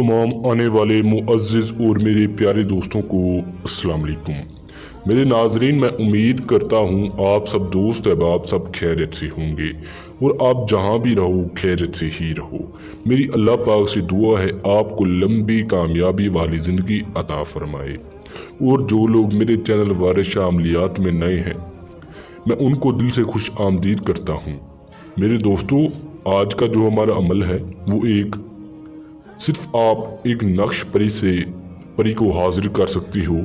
तमाम आने वाले मुअज़्ज़िज़ और मेरे प्यारे दोस्तों को अस्सलाम वालेकुम। मेरे नाज़रीन, मैं उम्मीद करता हूँ आप सब दोस्त अहबाब सब खैरियत से होंगे और आप जहाँ भी रहो खैरियत से ही रहो। मेरी अल्लाह पाक से दुआ है आपको लंबी कामयाबी वाली ज़िंदगी अता फरमाए। और जो लोग मेरे चैनल वारिश अमलियात में नए हैं, मैं उनको दिल से खुश आमदीद करता हूँ। मेरे दोस्तों, आज का जो हमारा अमल है वो सिर्फ आप एक नक्श परी को हाजिर कर सकती हो,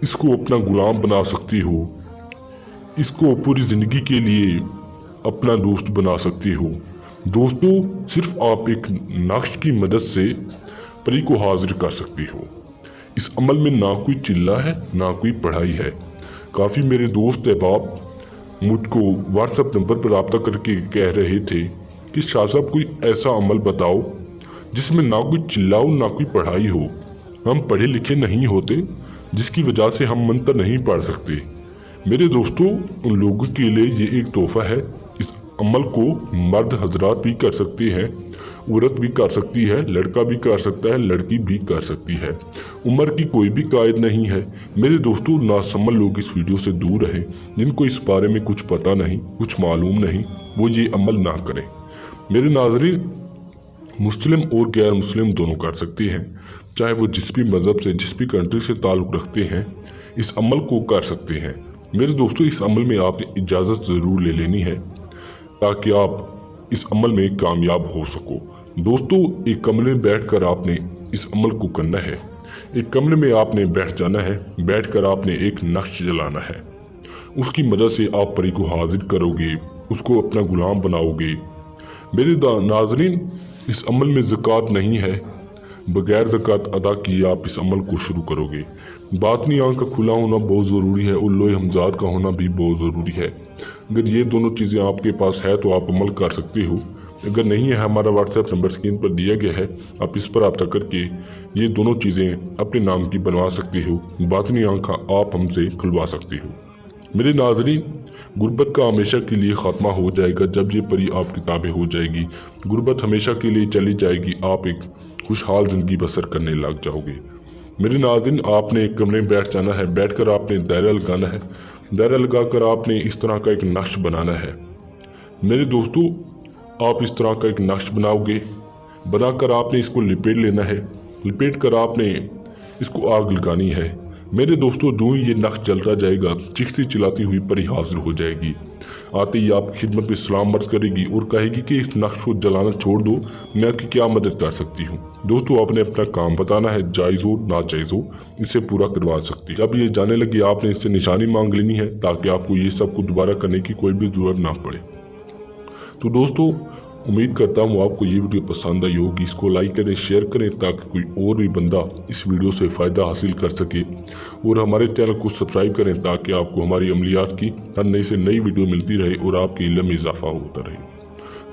इसको अपना गुलाम बना सकती हो, इसको पूरी ज़िंदगी के लिए अपना दोस्त बना सकती हो। दोस्तों, सिर्फ आप एक नक्श की मदद से परी को हाजिर कर सकती हो। इस अमल में ना कोई चिल्ला है ना कोई पढ़ाई है। काफ़ी मेरे दोस्त अहबाब मुझको व्हाट्सएप नंबर पर रब्ता करके कह रहे थे कि शाह साहब कोई ऐसा अमल बताओ जिसमें ना कोई चिल्लाओ ना कोई पढ़ाई हो। हम पढ़े लिखे नहीं होते जिसकी वजह से हम मंत्र नहीं पढ़ सकते। मेरे दोस्तों, उन लोगों के लिए ये एक तोहफा है। इस अमल को मर्द हजरात भी कर सकते हैं, औरत भी कर सकती है, लड़का भी कर सकता है, लड़की भी कर सकती है। उम्र की कोई भी कायद नहीं है। मेरे दोस्तों, नासमझ लोग इस वीडियो से दूर रहें। जिनको इस बारे में कुछ पता नहीं, कुछ मालूम नहीं, वो ये अमल ना करें। मेरे नाज़रीन, मुस्लिम और गैर मुस्लिम दोनों कर सकते हैं। चाहे वो जिस भी मज़हब से, जिस भी कंट्री से ताल्लुक़ रखते हैं, इस अमल को कर सकते हैं। मेरे दोस्तों, इस अमल में आपने इजाज़त ज़रूर ले लेनी है ताकि आप इस अमल में कामयाब हो सको। दोस्तों, एक कमरे में बैठकर आपने इस अमल को करना है। एक कमरे में आपने बैठ जाना है। बैठकर आपने एक नक्श जलाना है। उसकी मदद से आप परी को हाजिर करोगे, उसको अपना गुलाम बनाओगे। मेरे नाज़रीन, इस अमल में ज़कात नहीं है। बगैर ज़कात अदा किए आप इस अमल को शुरू करोगे। बातनी आँख का खुला होना बहुत ज़रूरी है और लोहे हमजाद का होना भी बहुत ज़रूरी है। अगर ये दोनों चीज़ें आपके पास है तो आप अमल कर सकते हो। अगर नहीं है, हमारा व्हाट्सएप नंबर स्क्रीन पर दिया गया है, आप इस पर रब्ता करके ये दोनों चीज़ें अपने नाम की बनवा सकते हो। बातनी आँख आप हमसे खुलवा सकते हो। मेरे नाज़रीन, गुर्बत का हमेशा के लिए ख़ात्मा हो जाएगा जब ये परी आपकी ताबे हो जाएगी। गुर्बत हमेशा के लिए चली जाएगी। आप एक खुशहाल ज़िंदगी बसर करने लग जाओगे। मेरे नाज़रीन, आपने एक कमरे में बैठ जाना है। बैठकर आपने दायरा लगाना है। दायरा लगाकर आपने इस तरह का एक नक्श बनाना है। मेरे दोस्तों, आप इस तरह का एक नक्श बनाओगे। बनाकर आपने इसको लिपेट लेना है। लिपेट कर आपने इसको आग लगानी है। मेरे दोस्तों, जो ही ये नक्श जलता जाएगा, चीखती चिल्लाती हुई परी हाजिर हो जाएगी। आते ही आपकी खिदमत में सलाम अर्ज़ करेगी और कहेगी कि इस नक्श को जलाना छोड़ दो, मैं आपकी क्या मदद कर सकती हूँ। दोस्तों, आपने अपना काम बताना है, जायज़ हो नाजायज़ हो, इससे पूरा करवा सकती है। जब ये जाने लगे, आपने इससे निशानी मांग लेनी है ताकि आपको ये सब को दोबारा करने की कोई भी ज़रूरत ना पड़े। तो दोस्तों, उम्मीद करता हूँ आपको ये वीडियो पसंद आई होगी। इसको लाइक करें, शेयर करें ताकि कोई और भी बंदा इस वीडियो से फ़ायदा हासिल कर सके। और हमारे चैनल को सब्सक्राइब करें ताकि आपको हमारी अमलियात की हर नई से नई वीडियो मिलती रहे और आपके इल्म में इजाफा होता रहे।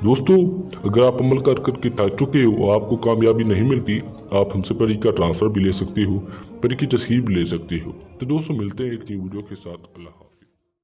दोस्तों, अगर आप अमल करके थक चुके हो, आपको कामयाबी नहीं मिलती, आप हमसे परी का ट्रांसफ़र भी ले सकते हो, परी की तस्हीर भी ले सकते हो। तो दोस्तों, मिलते हैं एक नई वीडियो के साथ। अल्लाह।